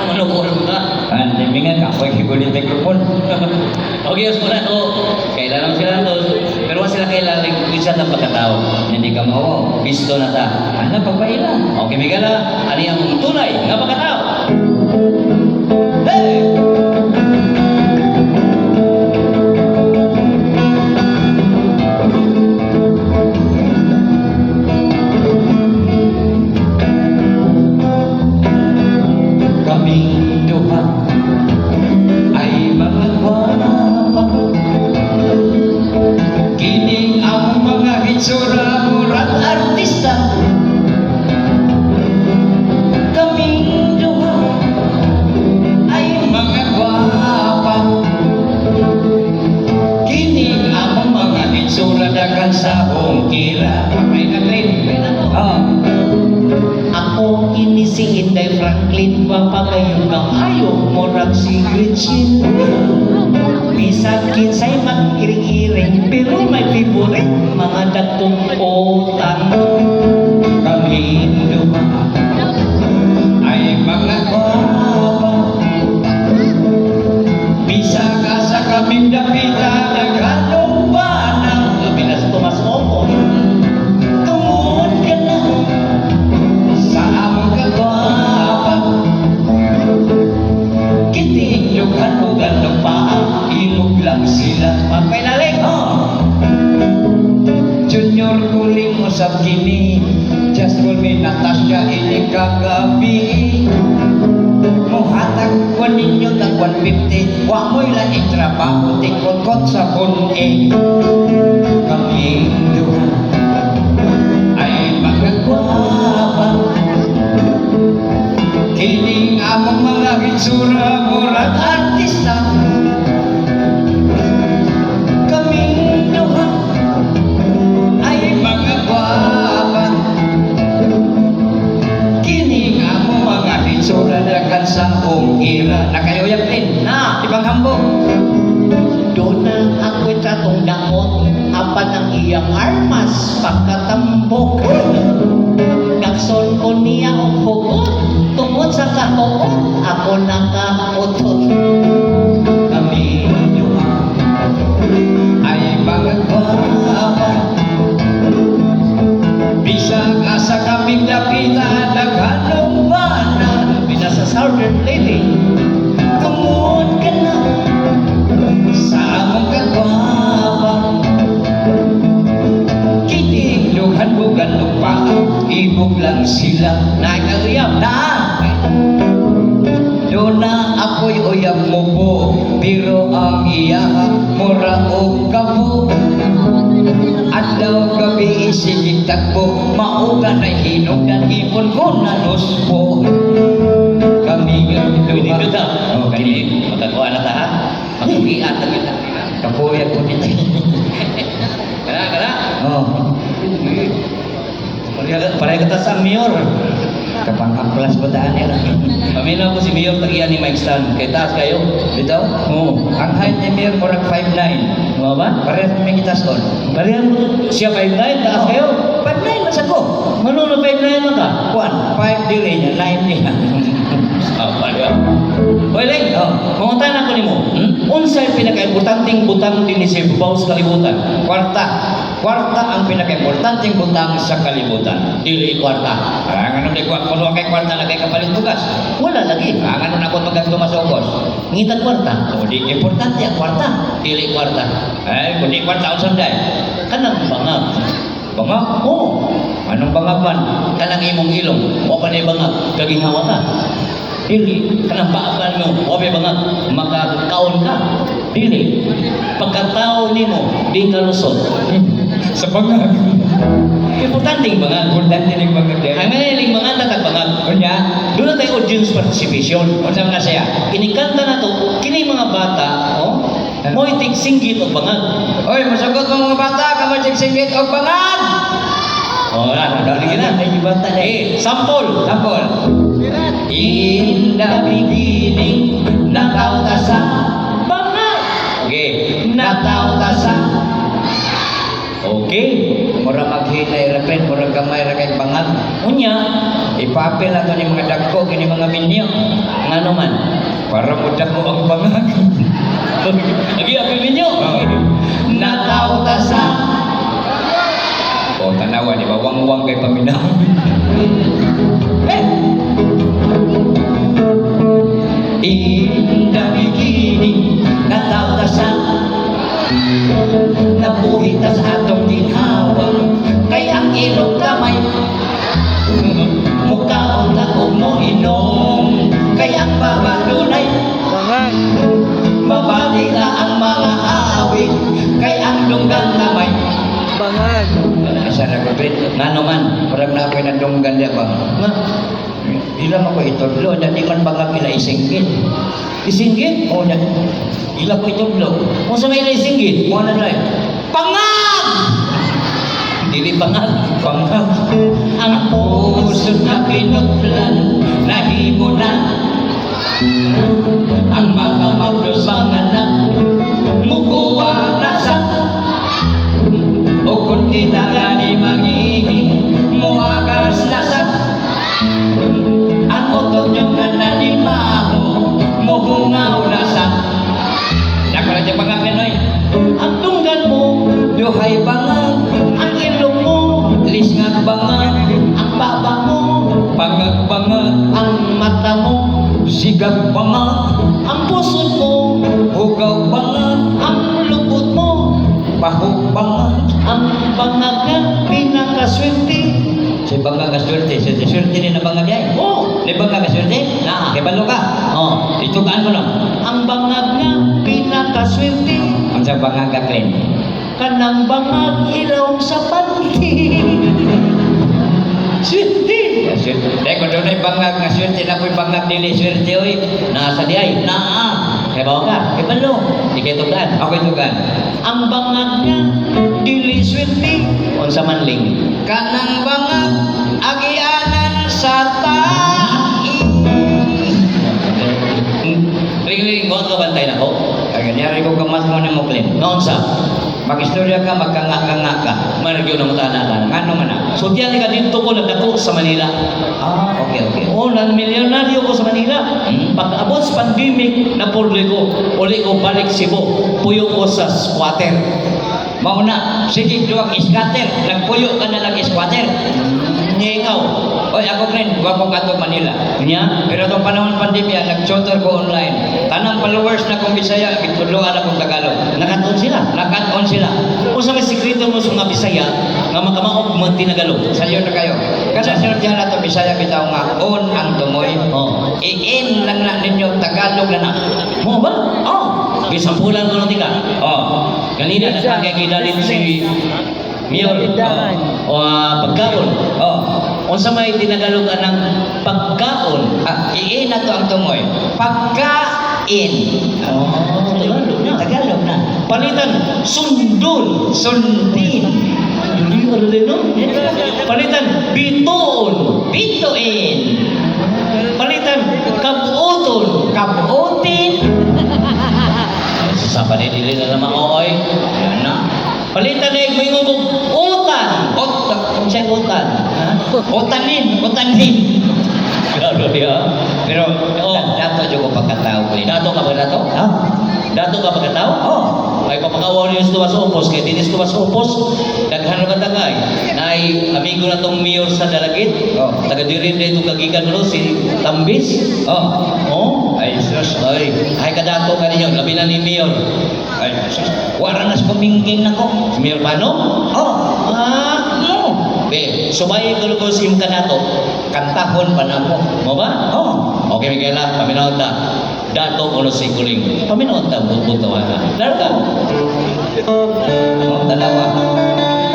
Manukul ka. Timbingan ka, pwede kulit mikrofon. Okay, us muna to. Kailan sila to. Pero wala sila kailangan isa ng pagkatao. Hindi ka mawaw. Bisto na ta. Ano, pagpailan? Okay, Migala. Ano yung tunay nga pagkatao? Hey! Kaming duha ay mga gwapa. Kining ang mga hitsura murag artista. Kaming duha ay mga gwapa. Kining ang mga hitsura dagan sa hongkira. Papay na rin. Ako ini si Inday Franklin, papagayon kang ayaw murag si Gretchen. Bisag kinsay mag-iring-iring, pero may favorite mga dagtong utang. Kaming duha ay mga gwapa. Bisag asa kaming dapita naghanong banang. Labi na sa Tomas Opon. Tungod ka na sa among kagwapa. Kitindugan mo ganong paa, ilog lang sila. Pagpailaling! Junior kuling usap kini, just call me Natasha ini kagabi. Muhatag ko ninyo ng 150, wa mo'y laing trabaho, tikot-kot sa bun-e. Kaming duha ay mga gwapa. Kining among mga hitsura murag artista. Kaming duha ay mga gwapa. Kining among mga hitsura dagan sa hongkira. Nakayuyap din na ibang hambog. Doon na ako'y tatong dakot, apan ang iyang armas, pagkatambok. Nakson ko niya o hugot, tungod sa kahugot, ako nakautot. Kaming duha ay mga gwapa. Bisag asa kaming dapita daghanong bana. Bisa sa Southern Lady, Tungod ka na sa among kagwapa. Kitinduhan mo ganong paa, ibog lang sila. nakaguyap na. Doon na ako'y uyab mo po, pero ang iyaha mura o kabo. Adlaw gabi isigig takbo, mauga na hinog na ipon ko na luspo. Kami Pwede duha. dito. Oh, kani. Magkakuha na ta ha. Magkakuhaan na kita. Kapuya ko dito. Kana. Oh, Pareho kita sa Mayor. kapang-amplas ba taan nila? Paminaw ko si Mayor tagiyan ni Mike Stan. Kay taas kayo. Bitaw? Oo. Ang height ni Mayor murag 5'9". Mga ba? Parehas may kitas on. Pareho mo siya 5'9", taas kayo. 5'9" mas ako. Manunod 5'9" mo ka? Kuan, 5 dili niya, 9 niya. Apa dia? Pwede? Oh. Manguntahan ako nimo. Unsay pinaka-importanteng butang din sa ibabaw sa kalibutan? Kwarta. Kwarta ang pinaka-importanteng butang sa kalibutan. Dili kwarta. Ang ano di kuno kay kwarta na kay kapalit bugas. Wala lagi. Ang ano na ko magasto masugos. Ngitag kwarta. O di importante ang kwarta. Dili kwarta. Ay, kundi kwarta unsa day? Kanang bangag. Bangag? Oo. Anong bangag man? Kanang imong ilong. O pa na bangag. Kaginhawa ka. Dili. Kanang baaban mo. O pa bangag. Makakaon ka. Dili. Pagkatao nimo, di ka lusot. Sa bangag. Importanteng bangag. Importante ning bangag day. Ang maniling mga tatag bangag. Unya, Doon na tayo audience participation. unsa man na siya? Kinikanta na to, kini mga bata, mo itig singgit o bangag. Oy, masugot mo mga bata, kamay singgit og bangag. Na, dali na. Ay, bata na. Sample. Tapol. In the beginning, natawta sa Bangag. okay, natawta sa Okay. Mura maghinay ra friend, mura gamay ra kay bangag. Unya, Ipapil ato ni mga dagko kini mga minyo. nga naman. Para mo dagko ang bangag. Lagi apil ninyo. Nataw ta sa o tanawa di ba wang-wang kay paminaw. In the beginning, nataw ta sa nabuhi ta sa atong ginhawa kay ang ilong kamay mukhaon ta og mo inom kay ang babadunay mabalik na ang mga awit kay ang dunggan kamay Bangan. asa na ko Nga naman. parang na ako'y nandunggan niya ba Nga. ilang ako itudlo na di man bangag ila isinggit Isinggit? o na ilang ko itudlo Kung sa may isinggit? mo na lang pangag Dili bangag. pangag Ang puso na pinutlan nahimo na ang mga maulos mga anak mukuha na sa o kung kita gani mangihi muagas na sa ang utot nyo nga nanimaho muhungaw na sa nakala dyan mga Pinoy Ang tunggan mo, duhay bangag ang ilong mo, lisngag bangag ang baba mo, pangag bangag ang mata mo, sigag bangag ang puso mo, hugaw bangag ang lupot mo, pahug bangag ang bangag na pinakaswerte. si bangag kaswerte si swerte ni na bangag ay Oh, ni bangag kaswerte Na. kay balo ka oh, itugaan mo lang ang bangag na pinakaswerte. ang sa bangag ka clean Kanang bangag ilaw sa panty. Swerte. dahil kung doon ay bangag nga swerte na po'y bangag dili swerte oy Nasa di ay. naa Kaya ba ka? kay balo Di kayo tugdan. ako itugan Ang bangag niya, dili swerte. Unsa man ling. kanang bangag agianan sa tahi Ring-ring, huwag ka bantay na ko. kaya nyari ko kamat mo ni mo clean Noon sa, mag-istorya ka magkanga-kanga ka maragyo ng mutana ka. ngano man na So, diyan ka dito ko nagdako sa Manila. okay Oo, nan milyonaryo ko sa Manila. Pag-abot sa pandemic, napurli ko. Uli ko balik Cebu. Puyo ko sa squatter. mauna sige duwag scatter nagpuyo ka na lang squatter Niya ikaw. oy ako clean wapo ka to Manila Niya? pero itong panahon pandemya nag-tutor ko online tanang followers na kong Bisaya gitudloan akong Tagalog Nakatuon sila. nakat-on sila Kung sa may sikreto mo sa mga Bisaya, nga magkamaog mo tinagalog. sayo na kayo kasi sunod diyan na to Bisaya bitaw nga on ang tumoy Oh. i-in lang na ninyo Tagalog na na Mo ba? Oh. Gisampulan ko ng tika. oh Kanina, nagkakakita dito si Mayor. Tindahan. O pagkaon. oh Unsa may tinagalogan ng pagkaon. i-in na to ang tumoy pagkain Tagalog na. Tagalog na Palitan, sundol. sundin Dili ano din no? Palitan, bituon. bituin Palitan, kabuoton. kabutin Sasapa ni dili na naman ooy. yan na Palitan na yung mingugog utan. Check utan. Ha? utanin Grabe dia. pero Oh. dato jo ko pagkatao ko Dato ka ba dato? ha Dato ka pagkatao? oh Ay papakawaw niyo sa tuwas upos kay dinis tuwas upos daghan ka tagay na ay amigo na tong mayor sa Dalagit Oh. taga diri dito kagikan no si Tambis oh ay ay sus ay kadato ka ninyo labi na ni mayor ay sus wala na sa kumingking nako si mayor Pano oh no be subay ko ko sim kadato kantahon pa na mo mo ba oh okay Miguela paminaw ta dato ulo si kuling paminaw ta buto ana larga oh dalawa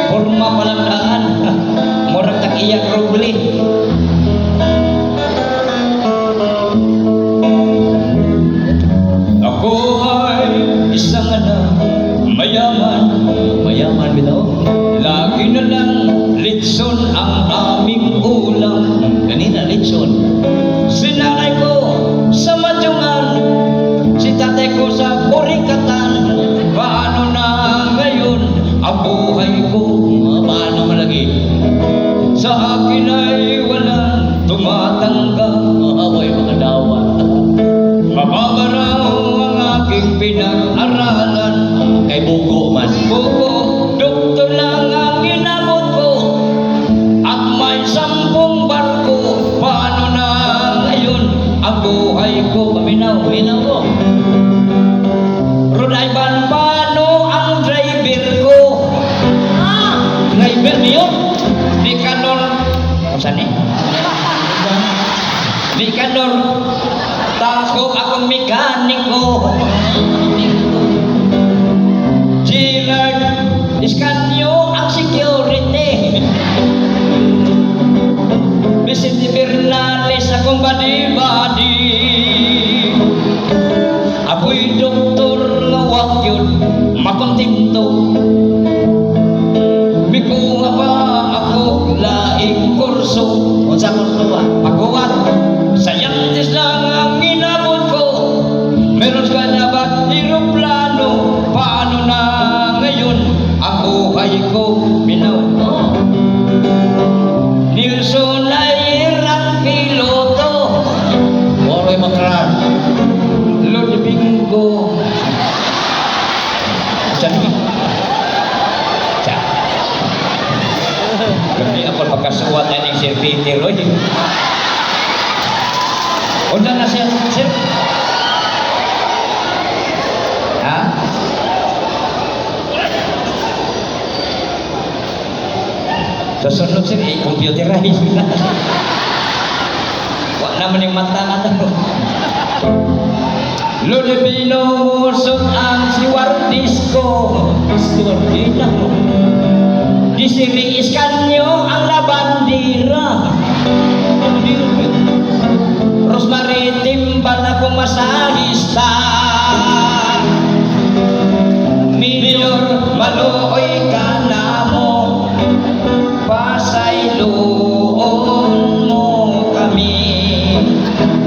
forma palamdaan murag tak-iyak rubli ako ay isang anak mayaman mayaman bitaw lagi na lang litson ang aming ulam kanina lechon si nanay ko sa madyungan si tatay ko sa burikatan paano na ngayon ang buhay ko sa akin ay walang tumatanggap. Away mga dawa. Mababaraw ang aking pinag-aralan. Kay bugo man. Buko, doktor lang ang ginamot ko. At may 10 barko. Paano na ngayon ang buhay ko? Paminaw, Minaw ko. Rodaiban, paano ang driver ko? Driver niyo? Di kanor. Kung saan eh? Di kanor. Tako akong mekaniko. Gerard Iscanio ang security. Vicente Bernales akong badi-badi. Ako'y doktor lawak yun, makontinto. Mikuha pa ako laing kurso. Unsa kurso ba? Pagkuwat, scientist lang ang inabot ko. Meron ka na ba aeroplano? Paano na ngayon ang buhay ko? Minaw. Nilson ay ang piloto. Oroy makran. Lord Bingo. Saan ni? Sa. Gabi ako pagkasuwat na ni Sir Peter. Oy. Undan na siya, Sir. Ha? Susunod, Sir, i-computerize na. Wala naman yung mata na to. Lulibino musot ang siwardis ko. Stewardina. Disiriiskan nyo ang labandira. Rosemary timbal akong masahista. Mayor maluoy ka na mo. Pasayloon mo kami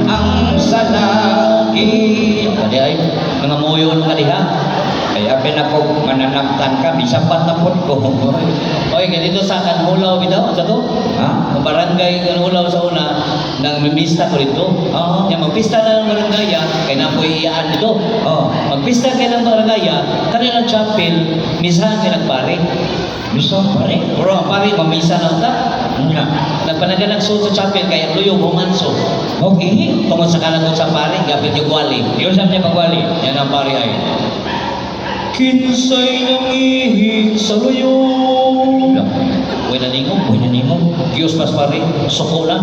ang salaki. Kadi ay mga muyon ka diha. Kaya pinako mananamtan ka, bisang patapot ko. Oy, ganito sa Kanulaw bitaw sa to. Ha? Ang barangay Kanulaw sa una nang mimista ko dito. Oo. Yang magpista na ng barangay kay na ko iyaan dito. Oh, Magpista kay ng barangay kanila chapel misahan kay nagpare. bisa pare. Pero ang pare mamisa na ta. Nya. Nagpanaganag so sa chapel kay ang luyo bumanso. Okay. Tungod sa kalangon sa pare gapit yung wali. Yun sa niya pagwali. Yan ang pare ay. Kinsay nang ihi sa luyo. Uy naningong, uy naningong. Diyos pas pare, suko lang.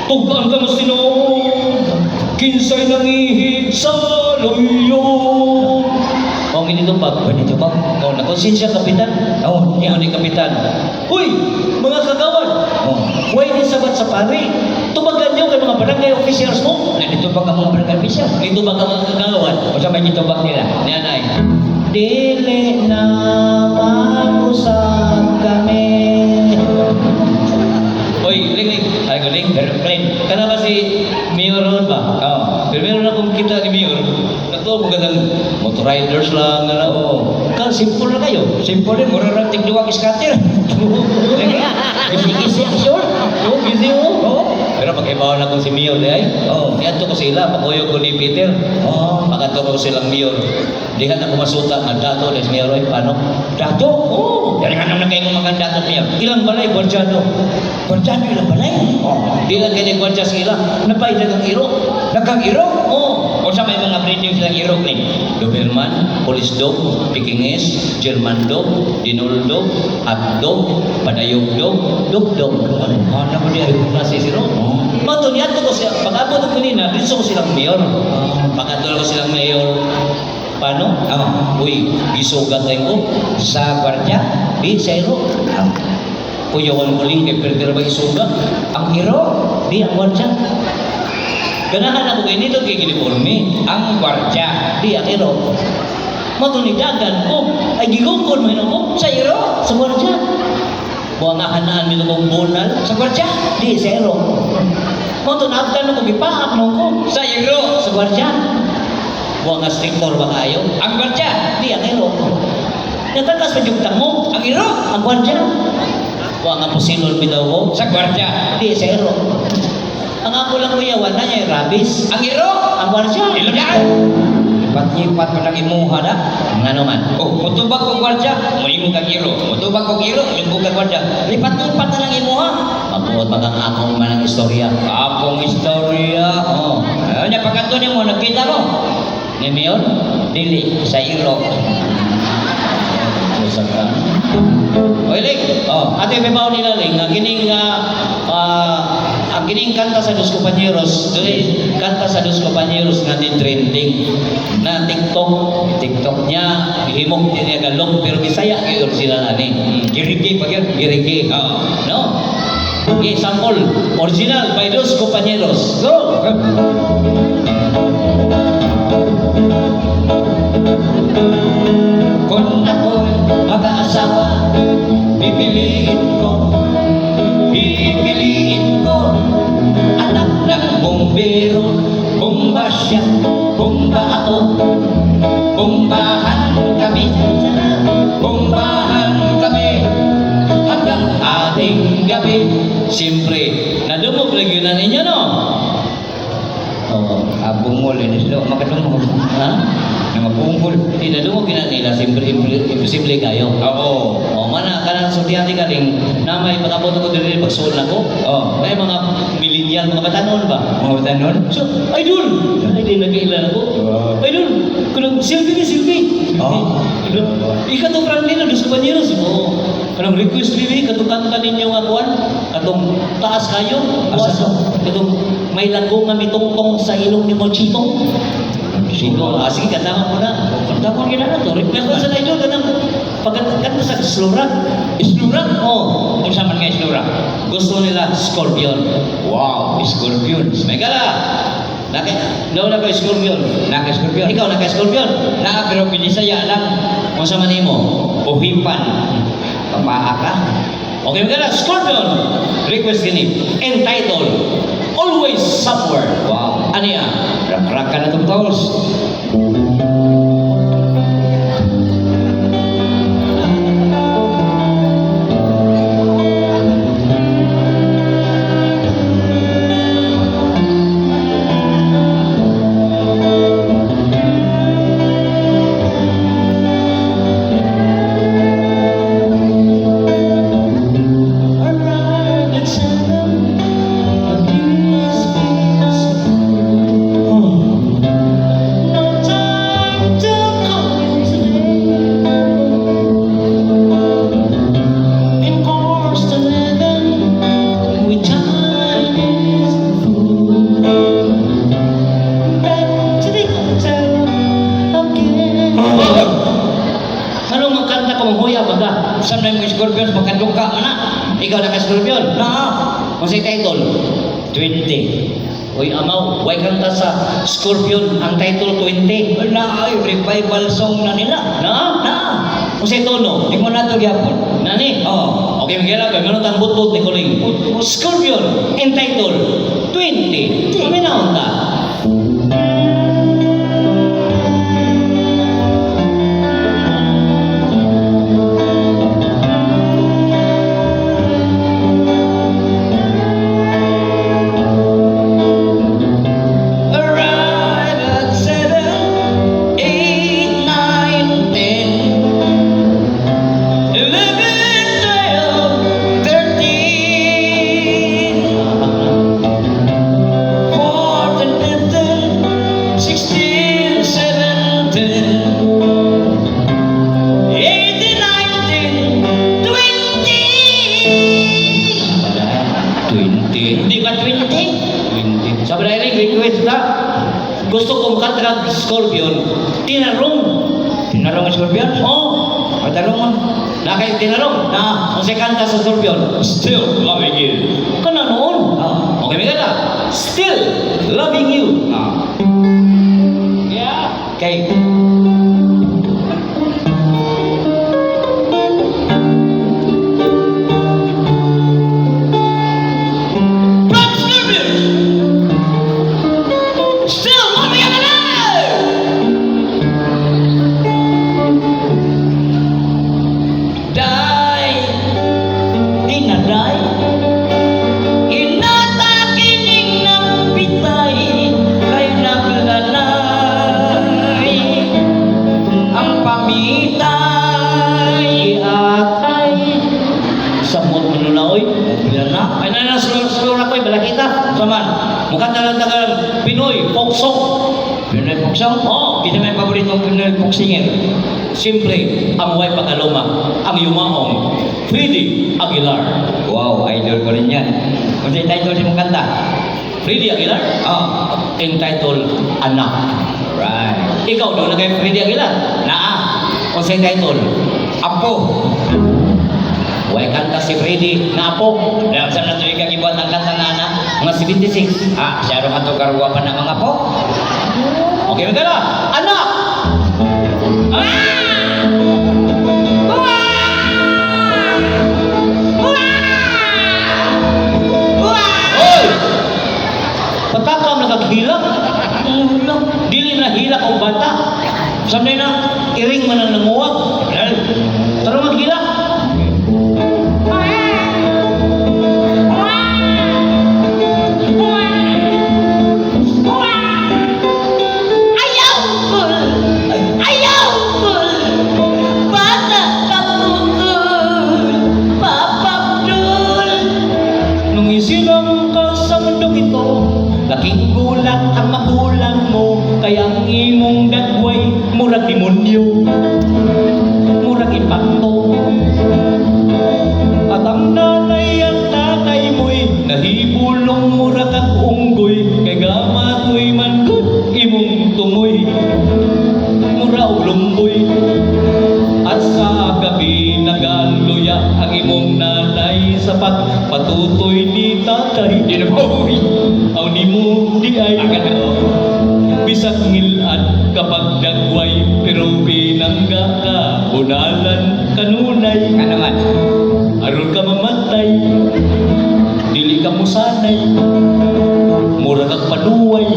Tugan ka mas tinoon. Kinsay nang ihi sa luyo. O ganito ba? Ganito ba? O nakonsensya kapitan? O, niya ni kapitan. Uy, mga kagawad. O, huwag din sabat sa pare. Tubagan niyo kay mga barangay officials mo. Nandito ba ka mga barangay official? Dito ba ka mga kagawad? O sa may ditubak nila? Yan ay. Dili na mag-usap kami. Oy, Ling. Ay, Ling. Aeroplane. Kana ba si Mayor Ron ba? Oo. Pero meron akong kita ni Mayor. Ito, magandang motor riders lang. Oo. Simple na kayo. Simple din, mura lang tigduwag iskater. Gisi-gisi ang sure. Oo, gisi mo. Oo. Pero pag-ibaw na kong si Mayor di ay. Oo. Iadto ko sila, pag-uyog ko ni Peter. Oo. Pagkanto ko silang Mayor. Dihan ako masuta, ang dato ni Mayor ay paano? Dato? Oo. Dari nga naman kayo mga dato niya. Ilang balay, Borjado. Kwartado ilang balay? Oo. Di lang kaya Borja sila. Napay na ng iro. Nagkang-iro? Oo. O sa may mga breeding silang iro ni? Doberman, Police Dog, Pekingese, German Dog, Dinol Dog, Hot Dog, Padayog Dog, Dog Dog. Ano mo diya? Klase zero. Oo. Mato niya ko siya. Pag-abot ko nina, dito ko silang mayor. Pag-abot ko silang mayor. Paano? Uy, gisugat tayo ko. Sa gwardiya? Di, sa iro. Kuyawan muling kay Perder ba isugat? Ang iro? Di, ang wardya. Ganahan ako kayo nito kay uniforme. Ang gwardiya. Di, ang iro. Matunigagan ko. Ay, gigungkod mo ko. Sa iro? Sa wardya. Buwangahanaan mo kong bunal. Sa gwardiya? Di, sa iro. Matunagdan ako, gipaak mo ko. Sa iro? Sa wardya. Buwang strictor ba kayo? Ang gwardiya? Di, ang iro. Natakas pa yung mo. Ang iro? Ang wardya. Wa nga pusilon mi daw ko. Sa gwardiya. Di, sa iro. Ang ako lang kuya, wala niya yung rabies. Ang iro. Ang gwardiya. Ilunyan. Lipat-lipat pa lang imuha na. Nga naman. Oh, mutubag ko gwardiya, muimo kang iro. Mutubag ko iro, muimo kang gwardiya. Lipat-lipat na lang imuha. Mabuot pa kang akong manang istorya. Apong istorya. Oo. Ano niya pagkanto mo, nakita mo? Ngayon yun? Dili, sa iro. Usap ka. Oy, Ling. Oh. Ate, may baon nila, Ling. Ang kining kanta sa Dos Compañeros, dili, kanta sa Dos Compañeros nga din trending na TikTok niya, himok din niya galong, pero Bisaya, yun sila na ni. Girigi pa yun. Girigi. Oo. No? Okay, sample. Original by Dos Compañeros. Go! Kung ako'y mag-aasawa, pipiliin ko anak ng bombero, bomba siya, bomba ako, bombahan kami hanggang ating gabi. Siyempre, nadumog lagi na ninyo, no? Oo. Bungol, ini sila, makadungol. Ha? Na mabungol. Hindi, nadumog na nila. Siyempre, imposible kayo. Oo. O, mana, kanang sudyati ka rin, na may pagkaboto ko din pagsuol na ko. Oo. May mga millennial, mga batanon ba? Mga tanon? So, idol! Ay, di nag-iilan ako. Oo. Idol! Kanang selfie ni selfie. Oo. Ika to Franklin, ang Dos Compañeros. Oo. Kanang request bibi, katukan ka ninyo nga kuwan. Katong taas kayo. Asa to? Katong may lago nga mitongtong sa ilong ni Mochitong. Sige, sige, katama mo na. Katama mo na to. Request ko sa idol, kanang pagkatkan sa Slurag. Islura? Oo. Kung saan man nga islura? Gusto nila Scorpion. Wow, scorpion. May gala. Daw na ko Scorpion. Naka-scorpion. Ikaw naka-Scorpion. Na, pero pinisaya lang. Kung sa manimo. Buhipan. Papaa ka. Okay, maganda. Scorpion. Request gini. Entitled. Always Somewhere. Wow. Ano yan? Rak-rak ka na itong towels. Arrive at 7. Please, please. No time to call you today. In course to 11, we Chinese food. Back to the hotel again. Anong magkanta ko manghuya baga? Saan na yung scorpions? Magkaduka mo na. Ikaw naka-Scorpion? Na. Kung sa title? 20. Uy, amaw, huwag kanta sa Scorpion, ang title 20. Na ay, revival song na nila. Na? Na. Kung sa tono? Di mo na ito gyapon. Nani? Oo. Okay, magkala ka, ganun ang butbut ni Kuling. Scorpion, entitled 20. Kami na unta. Arrive at 7, 8, 9, 10, 11, 12, 13, 14, 15, 16, 17, 18, 19, 20. 20. Di ba 20? 20. Sabi na rin, request na. Gusto kong kanta ng Scorpion, tinarong. Tinarong ang scorpion? Oh, Patarong mo. nakay tinarong. Na, kung sa kanta sa Scorpion, Still loving you. kana noon. Ah. Okay, may ganda. Still loving you. Ah. Yeah. Kay Rock Scorpions! Still loving you alive! Die in a na. Ay na sulura ko, balakita. Saman. Mukha na lang tagal Pinoy, folk song. Pinoy Puksong? Oo. Hindi may paboritong Pinoy Puksinger. Siyempre, ang way pagkaluma, ang yumaong, Freddy Aguilar. Wow, idol ko rin yan. Kung sa title si mong kanta? Freddy Aguilar? Oh, Entitled Anak. right. Ikaw doon na kay Freddy Aguilar? Naa, O sa title? Apo. Way kanta si Freddy na apo. Dahil sa nato ikagibuat ang kanta na anak. Mga 76. Siya rin ato karuwa pa ng mga po. Okay, magkala. Anak! Hoy! Patakam nakaghilak. Dili na hilak o bata. Sanay na, iring man ang nanguwag. Tara maghilak. Nung isilang ka sa mundong ito, laking gulat ang magulang mo, kaya ang imong dagway, murag demonyo, murag impakto. At ang nanay at tatay mo'y nahibulong murag at unggoy, kay gamatoy man good imong tumoy, mura og lumboy. At sa gabi nagaluya ang imong nanay sa pagpatutoy ni tatay. Dinabawi. Aw ni mo di ay Agad ako. bisag ngilad kapag dagway, pero binangga ka bunalan kanunay. Ka naman. Aron ka mamatay, dili ka musanay, mura kag paduway.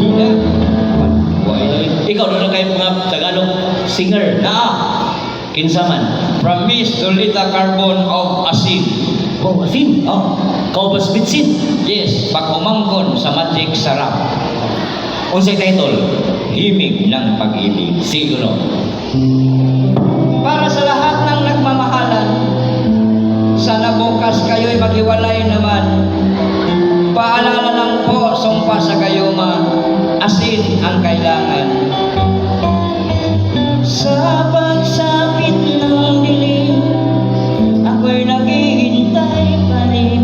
Ikaw doon na kayo mga Tagalog singer. Naa, Kinsa man? from Miss Lolita Carbon of Asin. Oh, asin. Oh, kaubas bitsin. Yes, pag-umangkon sa Magic Sarap. Unsay title? Himig ng pag-ibig. Siguro. Para sa lahat ng nagmamahalan, sana bukas kayo'y maghiwalay naman. Paalala lang po, sumpa sa gayuma, asin ang kailangan. Sa pagsapit ng dilim, ako'y naghihintay pa rin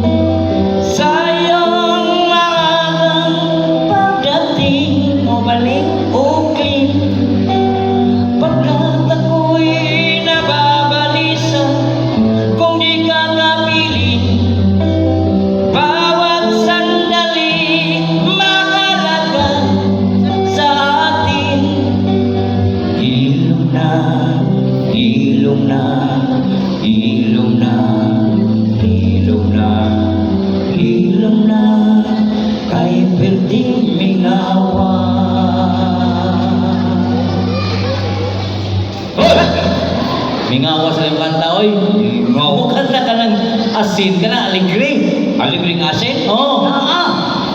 sa iyong maagang pagdating o balik uklim. Pagkat ako'y nababalisa kung di ka kapiling, bawat sandali mahalaga sa atin. Ilong na, ilong na, ilong na, ilong na, ilong na, kay pwedeng mingawa. Mingawa sa iyong kanta, oy. Mingawa. Kanta ka ng asin ka na, aligre. Aligring asin? Oo.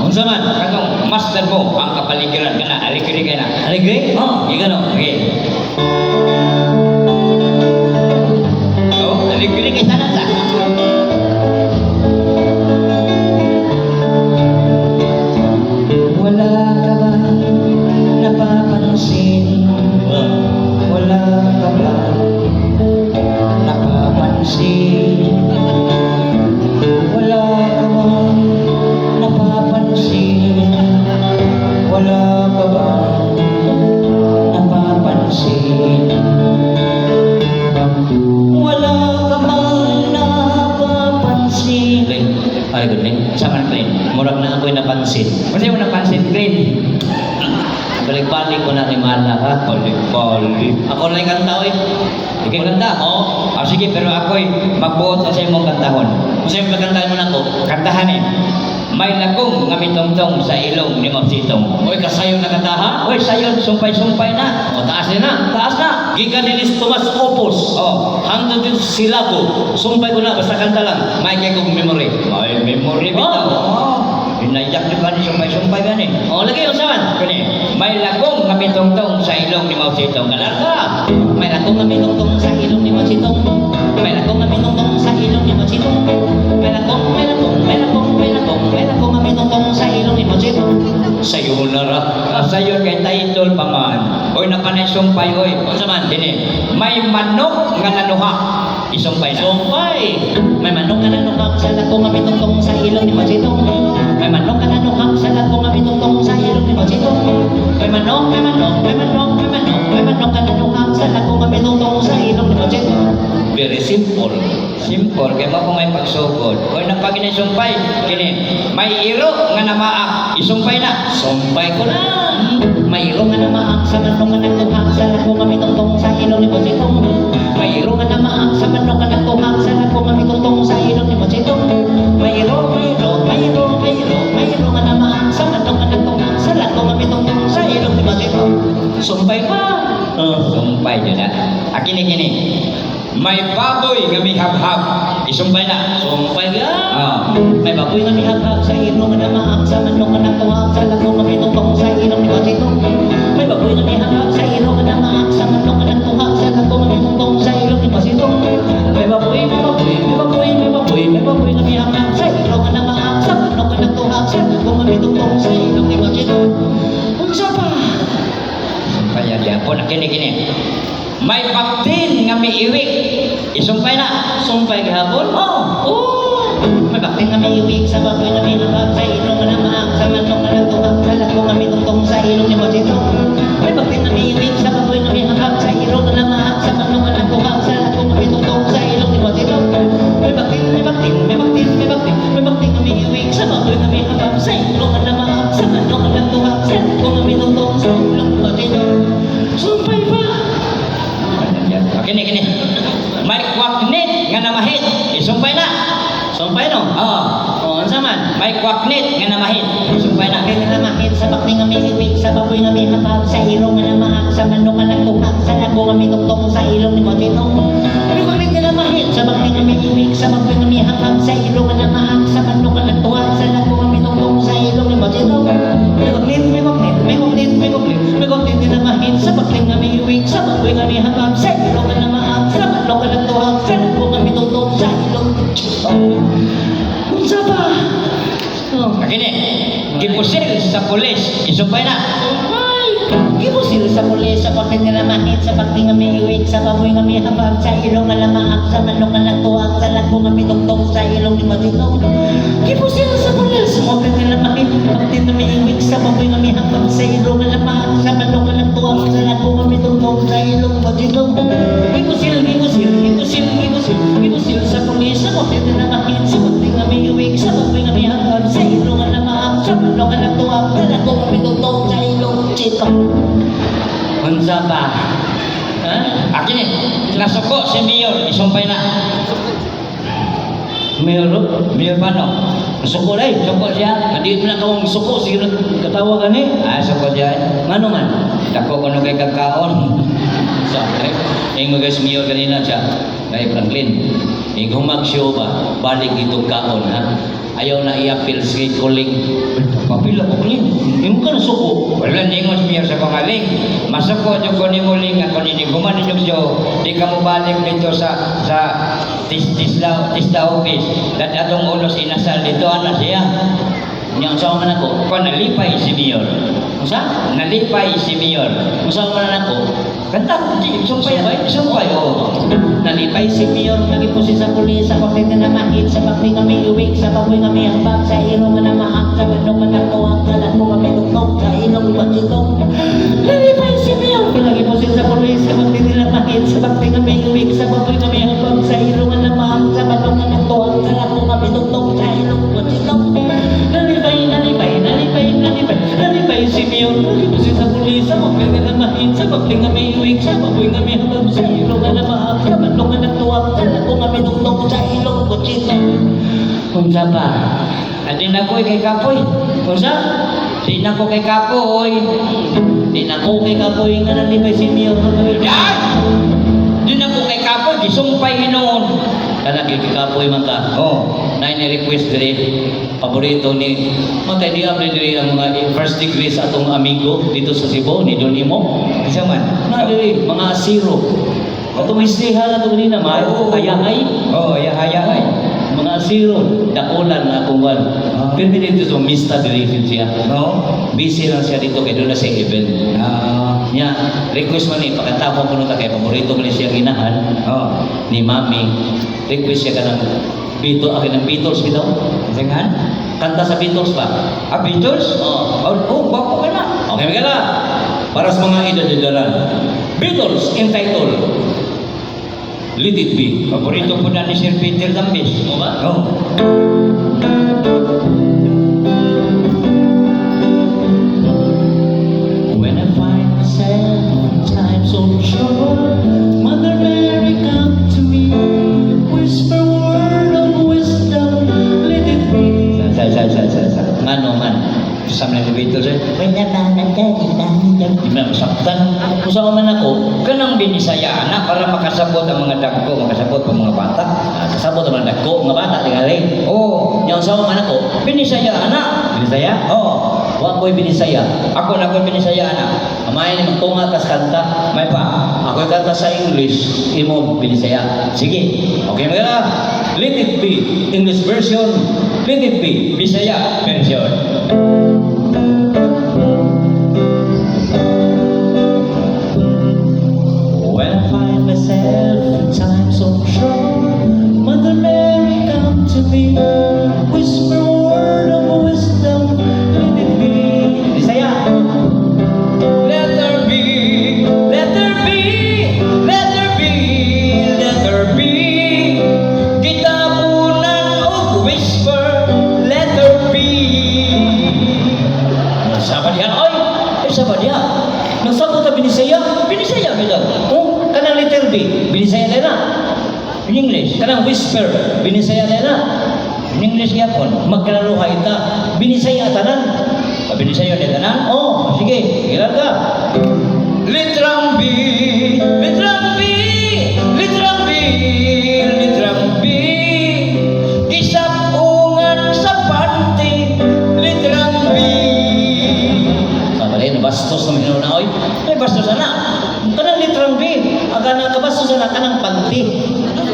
Unsa man? Katong master mo ang kapaligiran ka na, aligring ka na. Aligre? Oo. Ikaw no? Okay. Oh, aligring ka sana sa. Wala ka ba napapansin? Wala ka ba napapansin? Wala ka ba napapansin? Wala ka ba napapansin? Wala ka bang napapansin? Glenn. Ay, good Glenn. Saman, Glenn. Murag na ako'y napansin. Kasi mo napansin, Glenn. Balik-balik ko na ni Mala ha. Balik-balik. Ako na yung kanta, oy. Ikaw kanta? Oo. Ah, sige, pero ako'y magbuot na sa imong kantahon. Kung sa'yo magkantahin mo na ako. Kantahan eh. May lakong ngamitongtong sa ilong ni Mapsitong. Oy, kasayo na kanta ha? Uy, sayon, sumpay-sumpay na. O, taas din na. Taas na. Gikan ni Tomas Opos. Oh, Hangtod din sila ko. Sumpay ko na, basta kanta lang. May kay kong memory. may memory bitaw. Oh. Pinayak nyo ka ni sumpay-sumpay ka ni. O, lagi yung saman. Kani, may lakong ngamitongtong sa ilong ni Mapsitong. Kalarga. May lakong na minungtong sa ilong ni Machitong. May lakong na minungtong sa ilong ni Machitong. May lakong, may lakong, may lakong, may Sayo na ra. Sayon kay title pa man. Oy napanay sumpay oy. Unsa man? Dini. May manok nga nanuha. Isumpay na. Sumpay! May manok ka nanuhak sa lago nga mitungtong sa ilong ni Machitong. May manok ka nanuhak sa lago nga mitungtong sa ilong ni Machitong. May manok, may manok, may manok, may manok, may manok ka nanuhak sa lago nga mitungtong sa ilong ni Machitong. Very simple. Simple kay mo may pagsugod. Oy napagini sumpay kini. May iro nga namaak. Isumpay na. Sumpay ko na. Mayroong nga namaak sa manok nga nagtuhak sa lago nga mitungtong sa ilong ni Machitong. Mayroong nga namaak sa manok nga nagtuhak sa lago nga mitungtong sa ilong ni Machitong. Mayroong nga namaak sa manok nga nagtuhak sa lago nga mitungtong sa ilong ni Machitong. Sumpay pa. Sumpay jud na. Akini. May baboy nga mihab-hab. Isumpay na. Sumpay ka. Ah. May baboy nga mihaghag sa ilong nga namaak sa manok nga nagtuhak sa lago nga mitungtong sa ilong ni Machitong. May baboy nga mihaghag sa ilong nga namaak sa manok nga nagtuhak sa lago nga mitungtong sa ilong ni Machitong. May baboy nga mihaghag sa ilong nga namaak sa manok nga nagtuhak sa lago nga mitungtong sa ilong ni Machitong. Unsa pa? Sumpay yan. Po na kini. May baktin nga miiwik. Isumpay na. Sumpay gahapon? Oh. May baktin nga miiwik sa baboy nga mihaghag sa ilong nga namaak sa manok nga nagtuhak sa lago nga mitungtong sa ilong ni Machitong. May baktin nga miiwik sa baboy nga mihaghag sa ilong nga namaak sa manok nga nagtuhak sa lago nga mitungtong sa ilong ni Machitong. May baktin nga miiwik sa baboy nga mihaghag sa ilong nga namaak sa manok nga nagtuhak sa lago nga mitungtong sa ilong ni Machitong. Sumpay pa. Kini. May kwaknit nga namahit. Isumpay na. Sumpay no? Oh. Unsa man? May kwaknit nga namahit. Isumpay na. Kaya namahit sa bakting nga miiwik sa baboy nga mihaghag sa ilong nga namaak sa manok nga nagtuhak sa lago nga mitungtong sa ilong ni Machitong. May bakting nga namahit sa bakting nga miiwik sa baboy nga mihaghag sa ilong nga namaak sa manok nga nagtuhak sa lago nga mitungtong sa ilong ni Machitong. May bakting nga namahit sa bakting nga miiwik sa baboy nga mihaghag sa ilong nga namaak sa manok nga nagtuhak sa lago nga mitungtong sa ilong ni Machitong. Unsa pa? Kini. Gipusil sa pulis. Isumpay na. Gipusil sa pulis sa bakting nga namahit sa bakting nga miiwik sa baboy nga mihaghag sa ilong nga namaak sa manok nga nagtuhak sa lago nga mitungtong sa ilong ni Machitong. Gipusil sa pulis sa bakting nga namahit sa bakting nga miiwik sa baboy nga mihaghag sa ilong nga namaak sa manok nga nagtuhak sa lago nga mitungtong sa ilong ni Machitong. Gipusil sa pulis sa bakting nga namahit sa bakting nga miiwik sa baboy nga mihaghag sa ilong nga namaak sa manok nga nagtuhak sa lago nga mitungtong sa ilong ni Machitong. Unsa pa? Ha? Akini. Nasuko si Mayor. Isumpay na. Mayor paano? Suko day. Suko siya. Hindi mo na kawang suko. Sige katawa ka ni. Suko siya. Ngano man? Dako ko kay kakaon. Sakre. Yung mga mayor kanina siya. Kay Franklin. Yung humag-show ba? Balik itong kaon ha. Ayaw na i-appeal si Kuling. Papila ko Kuling. Yung ka na suko. Wala ningon si Mayor sa pangaling. Masuko nyo ko ni Muling ako niniguman ninyo siyo. Di ka mo balik dito sa tisda office. Dat atong ulos inasal dito ana siya. Yang usawa man ako. Ko nalipay si Mayor. Usa? Nalipay si Mayor. Usawa man ako. Kanta, sumpay, oh. Nalipay si Mayor, nagipusi sa pulis, sa bakit nga namahit, sa bakit nga miiwik, sa baboy nga mihambag, sa ilong nga namaak, sa manok nga nagtuwag, sa lago nga mitugtog, sa ilong nga Machitong. Nalipay si Mayor, nagipusi sa pulis, sa bakit nga namahit, sa bakit nga miiwik, sa baboy nga mihambag, sa ilong nga namaak, sa manok nga nagtuwag, sa lago nga mitugtog, sa ilong nga Machitong. Nalipay si Mayor, nagipusi sa pulis, sa bakit nga namahit, sa bakit nga miiwik, sa baboy nga mihambag, sa ilong nga namaak, sa manok nga nagtuwag, sa lago nga mitugtog, sa ilong nga Machitong. Unsa pa? Adi na ko kay Kapoy. Unsa? Di na ko kay Kapoy. Di na ko kay kapoy nga nalipay si Mayor. Yan! Di na ko kay Kapoy, gisumpay hinoon. Kana kay kapoy man ka. Oh. Na ni-request diri paborito ni matay di abri diri ang mga first degree sa atong amigo dito sa Cebu ni Don Imo. Isa man. Na diri mga asiro. Atong islihan ato kanina ayahay. Oh, ayahay. Mga asiro dakulan na akong wan. Pero dito sa Mista Direction siya. No? Busy lang siya dito kay doon na siya event. Nya, request man ni pagkatapos ko nung kay paborito ko siya ginahan ni Mami. Request siya ka ng Beatles, akin ng Beatles bitaw. Dengan? Kanta sa Beatles pa. Beatles? Oo. Bako ka na. Okay, magala. Para sa mga idol-idolan. Beatles entitled Let It Be. Paborito po na ni Sir Peter Dambis. Mo ba? Oo. When I find myself in times of trouble, Mother Mary come to me, whisper word of wisdom, let it be. Sa. Ngano man? Kasama na ni Beatles eh. Di man masaktan. Usa man ako, Kanang binisaya na para makasabot ang mga dagko, makasabot ang mga bata. kasabot naman dagko nga bata tingali. Oo. Nya usa man ako, Binisaya na. binisaya? Oo. Wa ko'y binisaya. Ako na ko binisaya na. Amay ni magtunga tas kanta. May pa. Ako kanta sa English, imo binisaya. Sige. Okay, magana. Let it be. English version. Let it be. Bisaya version. When I find myself in times of trouble, Mother Mary come to me, whisper a word of wisdom, let it be. Bisaya. Let her be, let her be, let her be, let her be. Gitapunan o whisper, let her be. Sabi diyan, oy, Sabi niya, nagsabot ta binisaya. binisaya kita. Oh, kanang letter B, binisaya na. In English. Kanang whisper, binisaya na. In English gyapon. Magkalaruhay ta, binisaya tanan. Binisaya ni tanan. Oh, sige, ilan ka? Litram B, litram B, litram B, litram B. Isapungan sa panty, litram B. Sama rin, bastos na minuna, oy. Ay, basta sana. Kanang litrang B, aga na kabastos na kanang panty.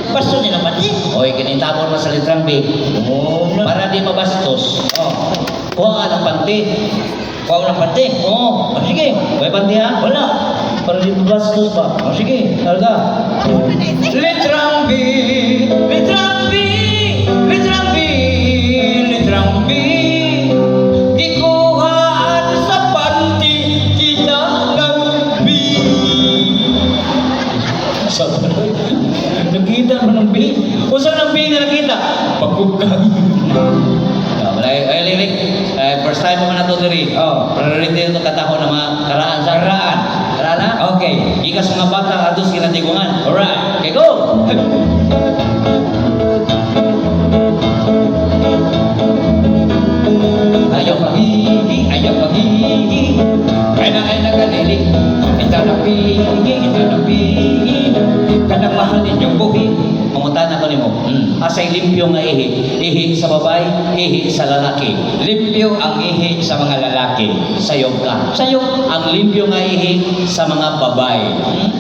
Basta nila panty. Oy, kinitapon mo sa litrang B. Oh, Para di mabastos, Oh, kuha ka ng panty. kuha ng panty. Oo, Oh, sige. may panty ha? Wala. Para di mabastos pa. Oh, sige. Talaga. Litram B, litram B, litram B, litram B. Gikuhaan sa panty, kita ng B. Sabi ko, nakita mo ng B. Usa ng B na nakita? Pagkukan. Ay, Lirik, first time mo man na ito diri. Oh. Priority ito katahon na mga karaan sa Karaan. Karaan na? Okay. Ikas mga bata, ados kinatigungan. Alright. Okay, go! Ayaw pagigi, ayaw pagigi. Kaya na ay nagalili. Ito na pigi, ito na pigi. Kanang mahal ninyong buhi. Mangutan ako ni mo. Asay limpyo nga ihi. Ihi sa babae, ihi sa lalaki. Limpyo ang ihi sa mga lalaki. Sayog ka. Sa'yo, Ang limpyo nga ihi sa mga babae.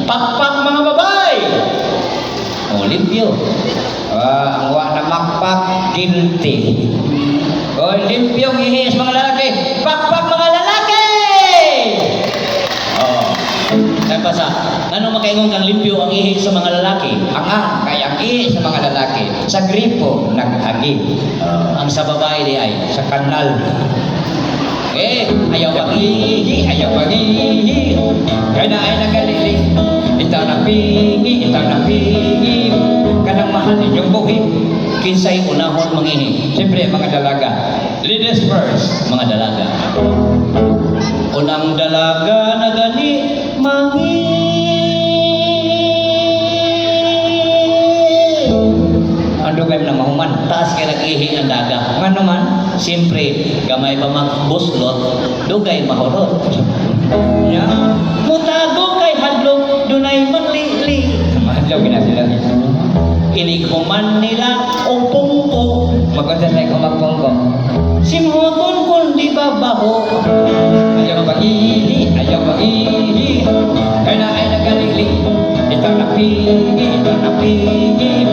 Pakpak mga babae! O, limpyo. ang wa na makpak, guilty. O, limpyo ang ihi sa mga lalaki. Pakpak mga lalaki! Oo. Kaya pa sa, ano makaingon kang limpyo ang ihi sa mga lalaki? Ang kaya ang ihi sa mga lalaki. Sa gripo, naghagi. Ang sa babae di ay. Sa kanal. Ayaw pag Ayaw pag-ihi. Kaya na ay nagalili. Ito na pingi, ito na pingi. Kanang mahal ninyong buhi. kinsay unahon mangihi. Siyempre, mga dalaga. Ladies first. Mga dalaga. Unang dalaga na gani mangihi. Ando kayo na mahuman. Taas kay nag-ihi ang daga. Nga naman, Siyempre, gamay pa magbuslot, dugay mahurot. ya, Mutago kay hadlok, dunay manlili. mahalaw ginasila. Inikuman nila o pungpo, Maganda sa ikaw magpongkong. simhoton kung di babaho. Ayaw pag-ihi, ayaw pag-ihi. Kaya na ay nagalili. Ito na pingi, ito na pingi.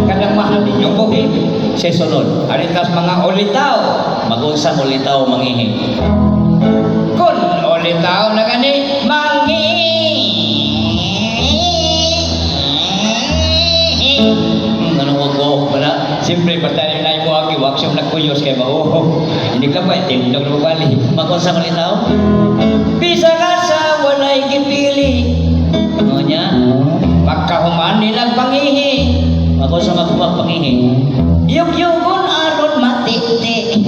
Kanang mahal ninyong buhi. Sa sunod, Aritas mga ulitaw. Mag-unsa mo litaw mangihi. Kun ulitaw na gani Anong wag ko wala? Siyempre, basta rin na mo ang workshop na kuyos kay Bao. Hindi ka ba, tindog na bali. Mag-unsa mo litaw? Bisa ka sa walay gipili. Ano niya? Pagkahuman nilang pangihi. Mag-unsa magkumag pangihi. Yug-yugon aron matiti.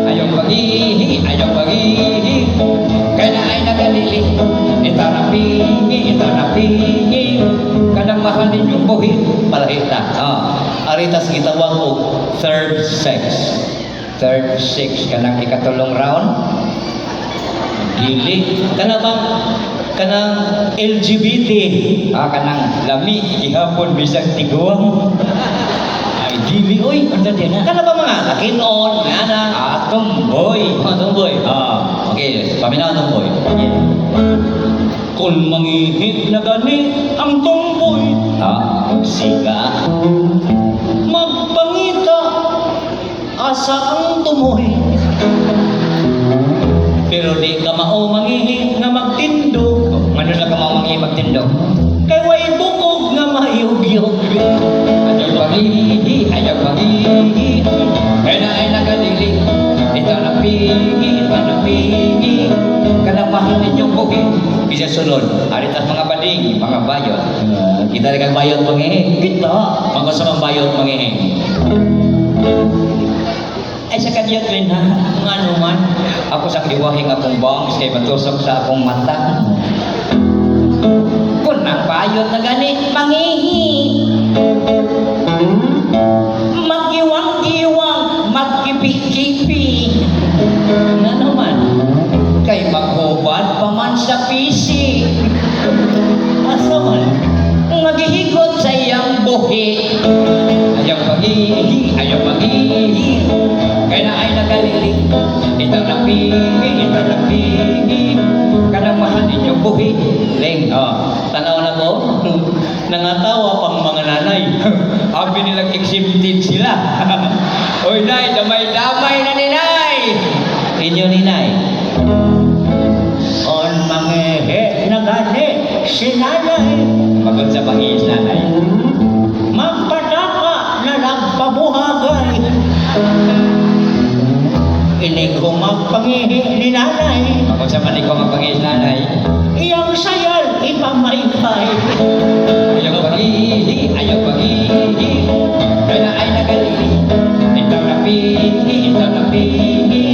Ayong pangihi, ayong pangihi. Kaya na ay nagalili. Ito na pingi, ito na pingi. Kanang mahal ninyong buhin. Palahita. Aritas gitawag og third sex. Third six, kanang ikatulong round. Dili. Kana bang kanang LGBT. Kanang lami, ihapon bisag tiguang. Ay dili oy. Ano din na? Kana ba mga lakinon, ana. Tomboy. Tomboy. Okay, paminaw tomboy. Kung mangihi na gani ang tomboy, siga magpangita asa ang tumoy. Pero di ka mao mangihi na magtindo, Ano lang ka mamang magtindog? kay way bukog nga mayugyog. Ayaw pangihi, ayaw pangihi. Kaya na ay nagalili. Ito na pingi, ito na pingi. Kanang mahal ninyong buhin. Bisa sunod. Aritas mga bading, mga bayot. Kita rin kang bayot mangihi. Kita. Magkasa mang bayot mangihi. Ay sa kadiyot rin ha. Ano man? Ako sa kiwahing akong bangs kay matusok sa akong mata. Kung ang bayot na ganit, mangihi. Magiwang-giwang, magkipi-kipi. Ano man? Kay maghubad pa man sa pisi. Asa man? Nagihigot sa iyang buhi. Ayaw pangihi, ayaw pangihi. Kaya na ay nagalili. Ito na pingi, ito na pingi. Kanang mahal ninyong buhi. Leng, tanaw na ko. Nangatawa pang mga nanay. Abi nilang exempted sila. Oy, nay, damay-damay na ni nay. Inyo ni Nay. On mangehe na gani si nanay. Magod sa bangis nanay. Magpadaka na nagpabuhagay. Ini ko magpangihi ni nanay. Magod sa manig ko magpangis nanay. Iyang sayal ipamaypay. Ayaw pangihi, ayaw pangihi. Kaya na ay nagalili. Ito na pingi, ito na pingi.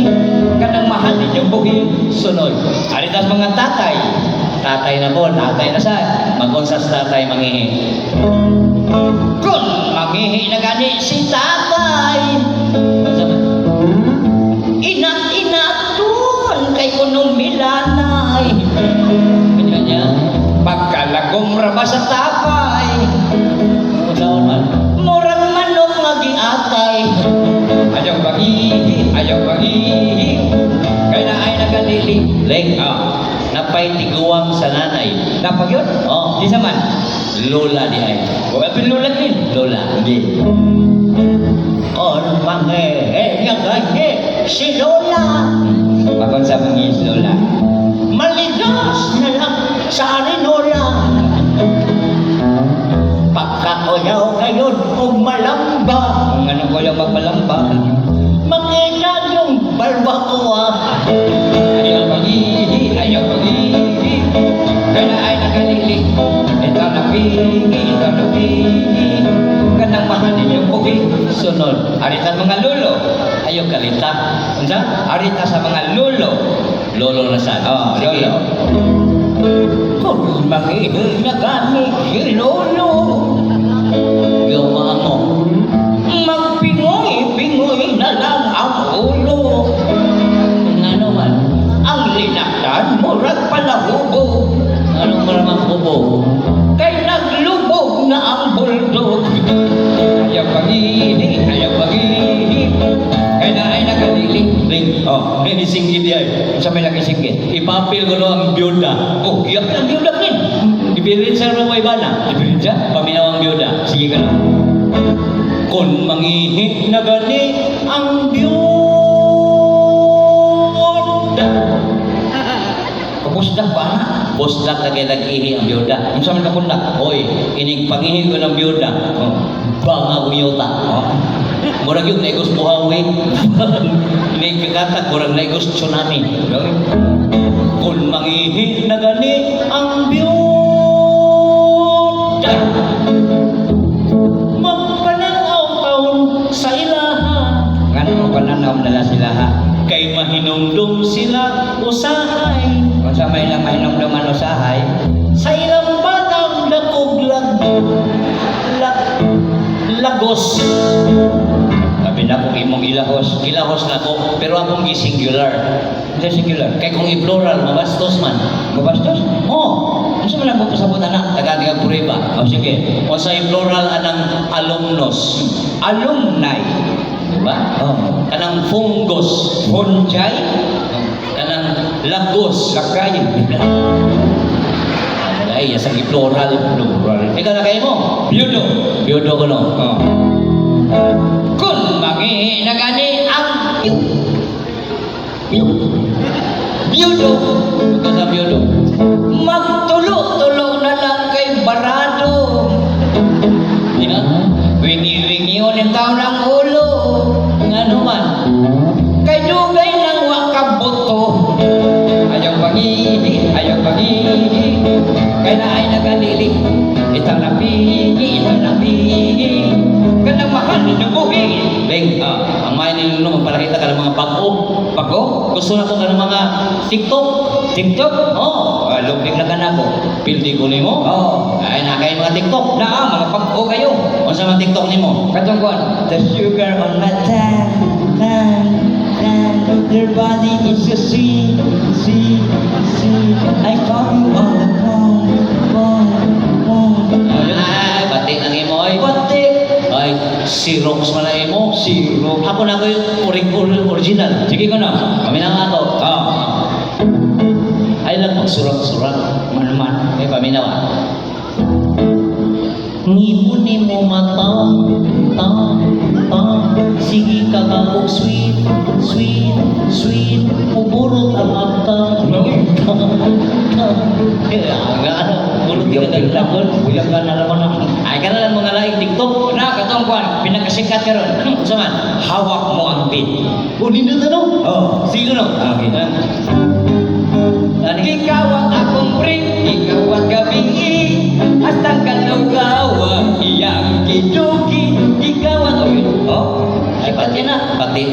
Kanang mahal ninyong buhin. Sunod. Aritas mga tatay. Tatay na po. Tatay na sa Mag-unsas tatay mangihi. Kung mangihi na gani si tatay. Asa man? Inat-inatun kay kunong milanay. Inyo niya. Pagkalagom raba sa tapay. Usaon man. Murang manok nga giatay. Ayaw pangihi, ayaw pangihi. Kaya na ay nagalili. Leng, napay tiguang sa nanay. Napag yun? Oh. Di sa man? Lola di ay. O, pinulat din. Lola. Hindi. On mangehe nga gani si Lola. Bakon sa mangis Lola. Maligas na lang sa arinola. Pagkakuyaw kayon o malamba. Kung ano ko yung magmalamba. Makita yung barbacoa. Ayaw pangihi, ayaw pangihi. Kaya na ay nagalili. Ito na pingi, ito na pingi. Kanang mahal ninyong buhi. Sunod. Aritas mga lulo. Ayaw kalita. Unsa? Aritas sa mga lulo. Lolo na sa. Sige. Lolo. Kung mangihi na gani si lolo. Gawaan mo. Magpingoy-pingoy na lang ang ulo. Kung ano man. Ang linaktan murag palahubog. Anong maramang kubo? Kay naglubog na ang buldog. Ayaw pangihi, ayaw pangihi. Kaya na ay nagaliling. Leng. May singgit ay. Sa may nagisingit. Ipapil ko no ang byuda. Oh, iyak ng yudak din. Ipirin sa mga ibana. Ipirin siya? Paminaw ang byuda. Sige ka lang. Kung mangihi na gani ang byuda. Busdak na kay nag-ihi ang biyuda. Unsa man ka pundak? Oy, inig pangihi ko ng biyuda. Oh. Banga uyota. Oh. Murag yung naigos buhawi. Inig kakatag, murag naigos tsunami. Kung mangihi na gani ang biyuda, magpananaw taon sa ilaha. Ngano mo pananaw nila sila ha? Kay mahinumdum sila usahay. Kung sa may lang mahinumduman usahay, Sa ilang batang nakuglag lagos. sabi na kung imong ilahos, Gilahos na ko, pero akong gi-singular. hindi singular. Kay kung i-plural, mabastos man. Mabastos? Oh, Unsa man ang pasabot na? taga-taga puriba. Oh, sige. O sa i-plural, anang alumnos. Alumni. Diba? Oh. Kanang fungus. Fungi. Kanang lagos. Lakay. Ay, sa i-plural. Ikaw na kayo mo? Biyudo. Biyudo ko no. Oh. Kung mangihi na gani ang biyudo, Ikaw sa biyudo. magtulo-tulo na lang kay barado. Di ba? Wingi-wingi yung taon ng ulo. Nga naman. Kay dugay ng wakaboto. Ayaw pangihi, ayaw pangihi. Kay na ay nagalili. Itang napingi, itang napingi. Kanang mahal ni Nubuhi. Beng, ang main ninyo no, magpalakita ka ng mga bago. Bago? Gusto na ko ka ng mga TikTok. TikTok? Oh, Lupig na ka na ko. pildi ko nimo. Oo. Ay, nakay mga TikTok. Na, mga pag-o kayo. O sa mga TikTok nimo? Katong kuwan. The sugar on my tongue, your body is so sweet, sweet, sweet. I call you on the phone. Ay, pati ang imo ay. Pati. Ay, Xerox man ang imo. Zero. Ako na ko yung original. Sige ko na. Kami na nga to. Ah. Ay lang magsurang-surang. Manuman. May paminawa. Ngipon ni mo mata, sige ka ka og sweet, sweet, sweet, uburot ang akta. Burot ka gagdakon. Buyak ka na naman ako. Ay ka na lang mga laing TikTok. Na, katong kuwan. Pinakasikat ka ron. Sa man? Hawak mo ang beat. O, nindot ano? Oh. Sige no? Okay. Ani? Ikaw ang akong pring, ikaw ang gabingi. Astang kalugawa, iyang kiduki. Ikaw ang Ay pati na. Pati.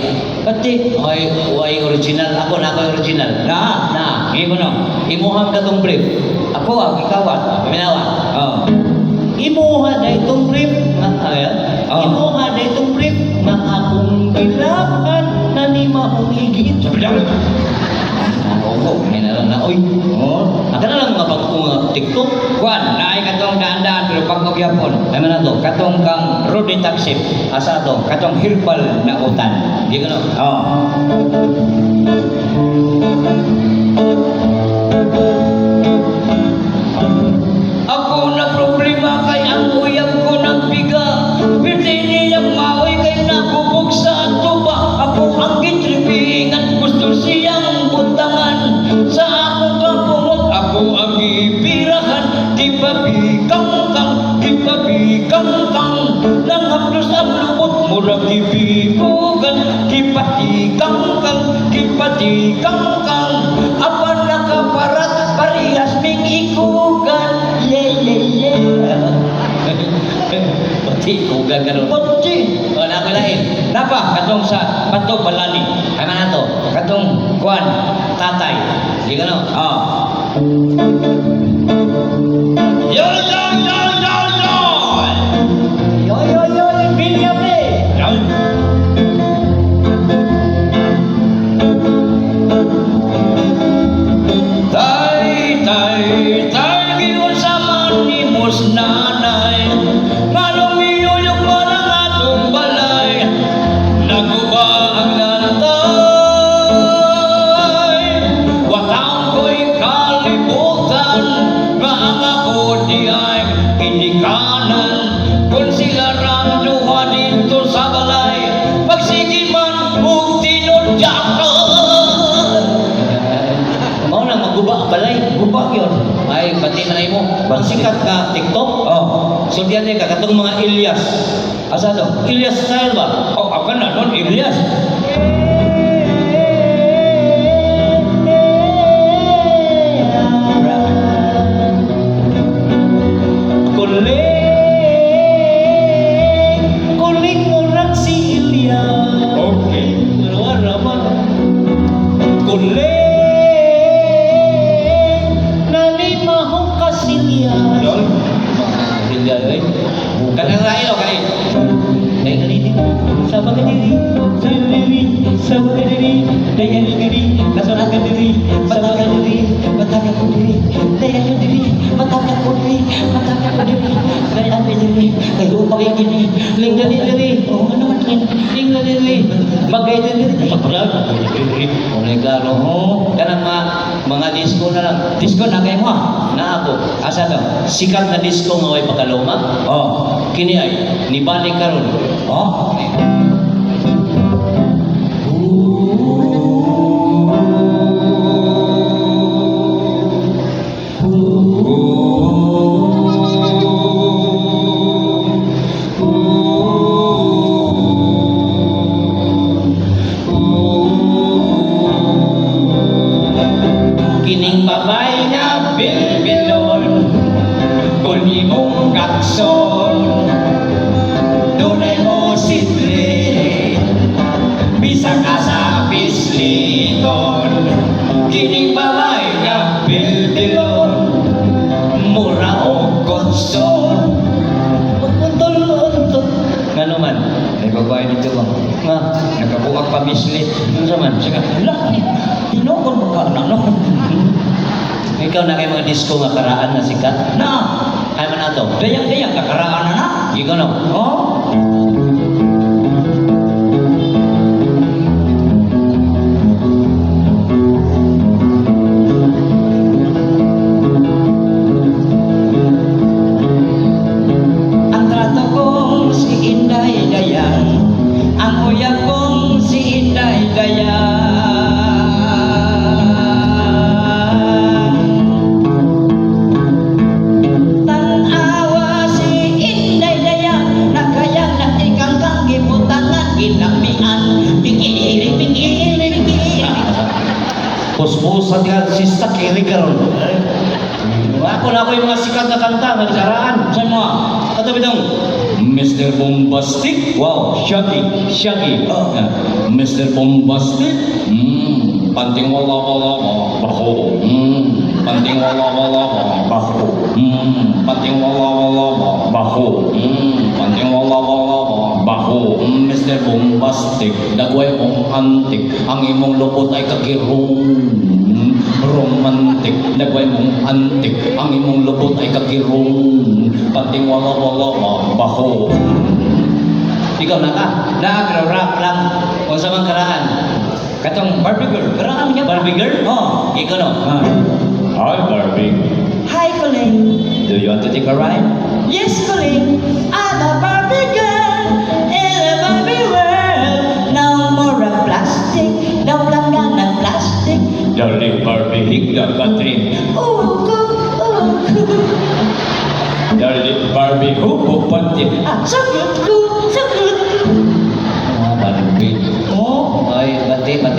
Pati. Ay original. Ako na ako original. Na. Na. Imo no. Imuhang ka tong brief. Ako ang ikawan. Paminawa. Oh. Imuha na itong brief. Oh. Imuha na itong brief na akong bilakan na ni mahugigit. Oo, may na lang na. Oy, Oh. aka na lang mga TikTok. Kuan, naay katong daan-daan pero pag magyapon. Ay man na to. Katong kang Rudy Taxip. Asa to? Katong herbal na utan. Di ka no? Oh. Ako na problema kay ang uyab ko ng biga. Hindi niyang maoy kay nakubog sa tuba. Ako ang gitripingan, gusto siyang butangan. Sa ako kapumot, ako ang ipirahan. Di pa bikang-kang, di pa bikang-kang. Nang haplos ang lubot, murag ibigugan. Di pa tikang-kang, di pa tikang-kang. Apan nakaparat, parehas ming ikugan. Pati, kugang ka ron. Pati. O, na ako lain. Napa, katong sa Pato Balani. Ay man na to. Katong kuan, tatay. Di ka no? Ah. Yo, yo, yo, yo, yo! Yo, yo, yo, yung William eh. Yan. Tay, tay, tay, giyon sa manimos nanay. Nganong iyuyok mo ng atong balay. Naguba ang lantay. Watang ko'y kalibutan. sikat na TikTok. Oh, So diyan ka katong mga Ilyas. asa to? Ilyas style ba? Oh, ako na nun, Elias. Kuling murag si Ilyas. Okay. Wala man. Kuling nanimaho ka si Ilyas. Lol. Ilyas eh. Kanang lain o kanin? Dahil kanini, sama ka diri, sama ka diri, dahil diri, kasama ka diri, sama ka diri, mataka ko diri, dahil diri, mataka ko diri, mataka ko diri, dahil diri, kayo upang yung diri, lingga diri, oh ano man rin, lingga diri, bagay diri, pagpalag, diri, oleh klaro, kanang mga disco na lang, Disco na kayo mo ah. na ako, Asa to? sikat na disco nga way pagkaluma, Oh. kini ay, nibalik karon. Oh. Kining babay na Bilbilon, kung imong kakson, dunay mo sidre, bisag ka sa pisliton. Kining babay nga bilbilon, mura o konson. Untol-untol. Nga naman, May babae dito ba? nga, Nagkabuak pa mislit. ano sa man? Sige, hala, tinukon mo ka na, no? Ikaw na kay mga disco nga karaan na sikat. Na, Ay man ato. dayang-dayang kakaraan na na. Ikaw no. Oh, ang trato kong si Inday Dayan, ang uyab kong si Inday Dayan. Tanawa si Inday Dayan, nakayang natikang kang gibutangan, ginamian, bingili, bingili, bingili. Puspusan ka sista kiri karon. Ako na ako yung mga sikat na kanta nga karaan. Saan mo? Katabi dong. Mr. Bombastic. Wow, Shaggy. Shaggy. Oh. Mr. Bombastic. Panting wala-wala baho. Panting wala-wala baho. Panting wala-wala baho. Panting wala-wala baho. Mr. Bombastic. Dagway mong antik. Ang imong lupot ay kakirong. Romantic, nagway mong antik. Ang imong lupot ay kakirong. Panting wala-wala baho. Ikaw na ka. Nagra-rap lang. Kung sa mga karaan. Katong Barbie girl. Karaan niya. Barbie girl? Oh. Ikaw no. Hi, Barbie. Hi, Colleen. Do you want to take a ride? Yes, Colleen. I'm a Barbie girl in a Barbie world. No more of plastic. No langgan ng plastic. Darling Barbie, higda ka trip. Ooh, ooh. Darling Barbie, hubo panty. Ah, so good, good, so good. Mga Barbie. Oh, Ay, bati. ba't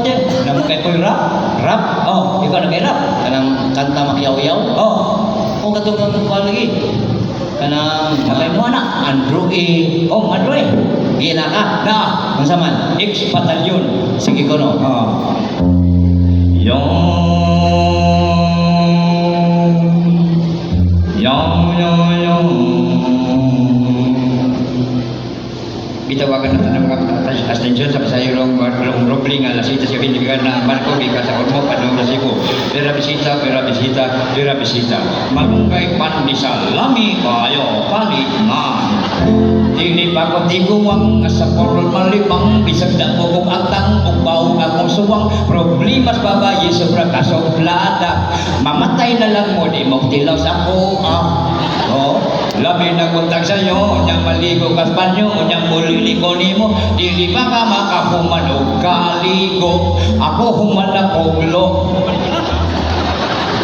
yan? Naman kayo ko'y rap? Rap. Oh, ikaw na kay rap? Kanang kanta makiyaw-yaw. Oh, Kung katong kuha lagi. Kanang Matay mo na. Andrew A. Oh, Madroy. Gina ka. Na, Kung sa man. X Batalyon. Sige ko no. Oh. Yung. Gitawagan na tanang mga atensyon sa kasayurong rubling alas ita sa bindigan na Marco Vika sa Ormo Padong Rasico. Pera bisita. Malunggay pandisal lami kayo palit man. Dili pa ko tiguwang sa porol malibang bisag na ko kung atang ug baog akong suwang problemas babayi sobra kasoblada. Mamatay na lang mo di mo tilaw sa ako. Oh, labi na kontag sa'yo, unyang maligo kas banyo, unyang buliliko nimo, dili pa ka makahuman o kaligo, ako human na koglo.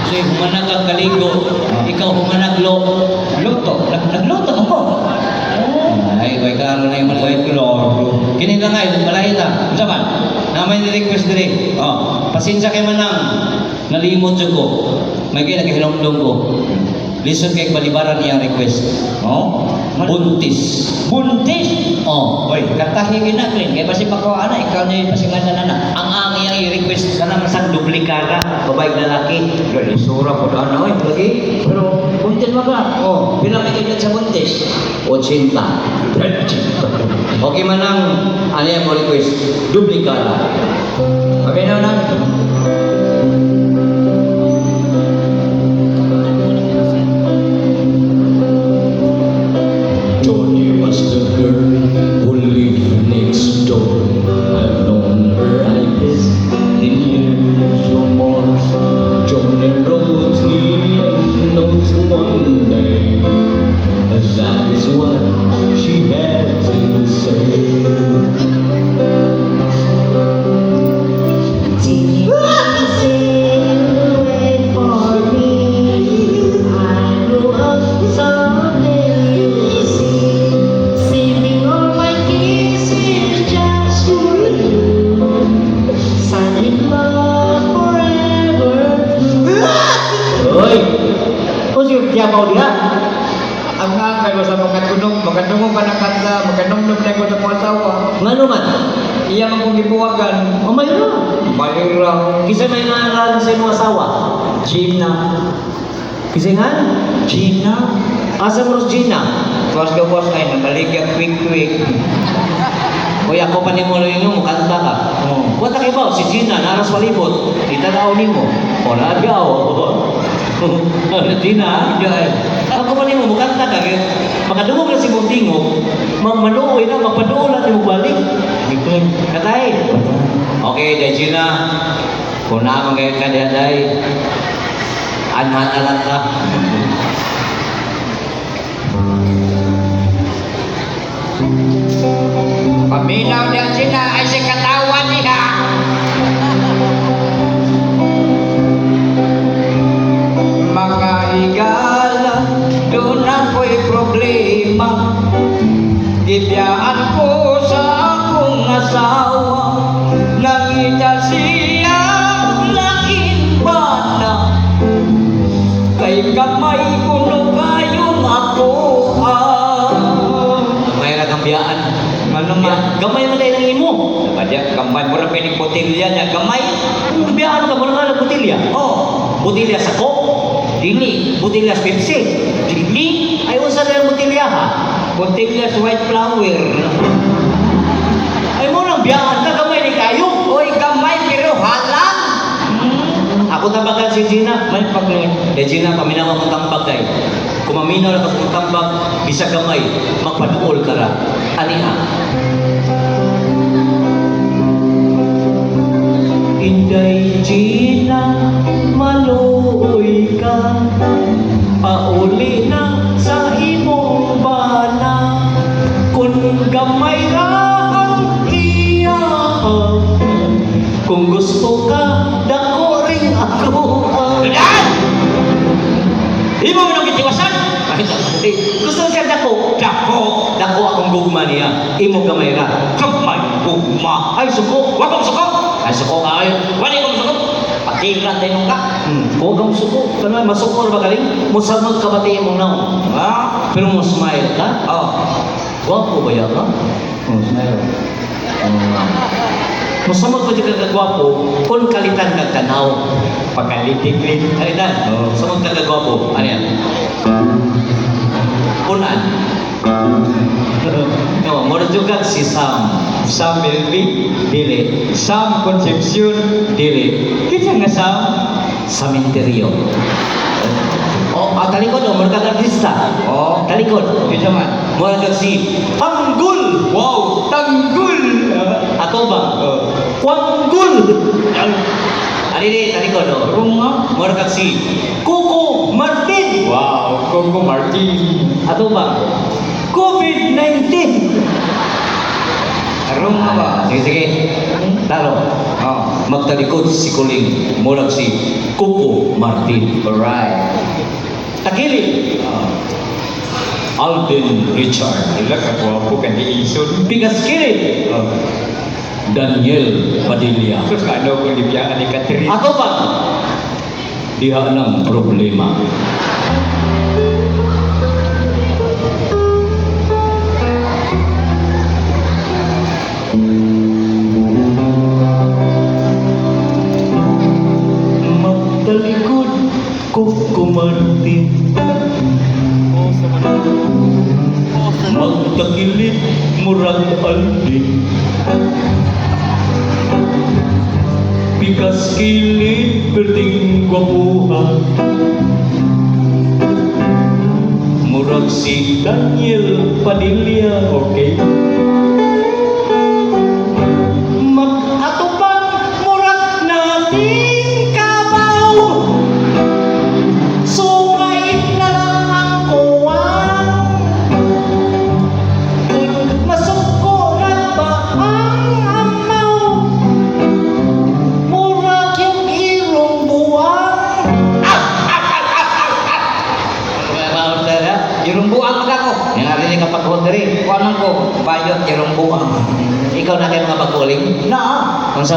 Sige, humana kang kaligo. ikaw kung naglo. Nagluto ako. Ay, way ka ano na yung malay ko. Kini na nga, malayo ta. Unsa man? Namay ni request diri. Oh, pasensya kay manang nalimot jud ko. May kay nakahinomdom ko. Listen kay balibaran iyang request. Oh, buntis. Buntis. Oh, Oy, katahi ginaklin kay basi makuha na ikaw ni pasingan na. ang iyang i-request sana masang duplikada, babae lalaki. Gali sura po na oy, lagi. Pero buntis mo ka. Oh, pila may kailan sa buntis? 80. Okay manang ano yung mo request? Duplikada. Okay na. Johnny was the girl who lived next door. I've known her, I guess, 10 years or more. Johnny wrote me a note one day. That is what she had to say. Hoy! Kung siya tiyapaw diha? Ang angay mo sa magkatulog ka ng kanta, magkanumdum na ko sa mga asawa. Nga naman? Iya man kong gibuwagan. O mayroon. Malira. Kisa may nangalan sa imong asawa? Gina. Kisingan? Gina. Asa mo Gina? Was ay namaligyan quick. Uy, ako pa ni mo ninyo, mukanta ka. Oh. Wata kay ba, si Gina, naras walibot. Itanaw ni mo. O, nagyaw. Gina, ako pa ni mo, mukanta ka. Makadungog na si Muntingo, manuoy na, mapadoon na mo balik. Katay. Okay, day Gina. Kung naman kayo ka day, anhan na lang ka. Paminaw niya Gina ay si katawan niya. Mga higala, doon ako'y problema. Gibiyaan ko sa akong asawa. Nangita siya lain ba na? Kay kamay ko no kayong ako May nagambiyaan. Ano man? Gamay man tayo ng imo. Kadya kamay mo ra pining botilya niya gamay. Gambiyaan ka mo na butilya. Oh, Butilya sa Coke. dili. Butilya sa Pepsi. Dili. Ay, unsa na yung butilya ha? Botilya sa white flower. Ay mo nang biyaan ka, gamay ni kayo. Oy, gamay pero halang. Ako tambagan si Gina. May paglit. Gina, paminaw akong tambag kay. Kung maminaw na akong tambag, bisa gamay, magpaduol ka ra. Aniha. Inday Gina, maluoy ka. Pauli na sa imong bana. Kung gamay ra ang iya. Kung gusto ka, dako rin ako. Yan! Di mo nang itiwasan? Ay, gusto siya dako. Dako. Dako akong gugma niya. Imo gamay ra. Kamay gugma. Ay, suko. Wa kong suko. Ay, suko ka ay. Wala kong suko. Patiran tayo nung ka. Huwag kang suko. Kano, masuko na ba galing? Musamag ka ba tayo mong naon? Ha? Pero mo smile ka? Oh. Gwapo ba yan ka? Smile. Musamag pa dyan kagwapo, kung kalitan kag tanaw. Pagkalitig-lit. Kalitan? Samag ka kagwapo. Ano yan? Punan. No, moro juga si Sam. Sam Melby. Dili. Sam Concepcion. Dili. Kita nga Sam. Cementerio. Oh, talikod oh, moro kag artista. Oh. Talikod. Kita man. Moro kag si Panggul. Wow. Tanggul. Ato ba? Panggul. Ali di talikod oh. Rumah. Moro kag si Coco Martin. Wow. Coco Martin. Ato ba? COVID-19. Rumah ba? Sige, sige. Talo. Oh. Magtalikod si Kuling. Murag si Coco Martin. Alright. Takili. Alden Richard. Ila ka po kan di isun. Pigaskili. Daniel Padilla. Terus ano kung libiyaan ni Catherine? Ato pa. Diha ng problema. Magtalikod ko kumartin. Magtakilid murag Alden. Pikas kilid perting gwapuhan. Murag si Daniel Padilla. Okay. Mag-atubang murag nating kabaw. Sungay na lang ang kuwang. Kung masukuran ba ang amaw, murag yung irong buwang. Jerong buang ka ko. Yang narinig ka pag-hodri. Kuha man ko, bayot jerong buang. Ikaw na kayo mga pagkuling. Na, Kung sa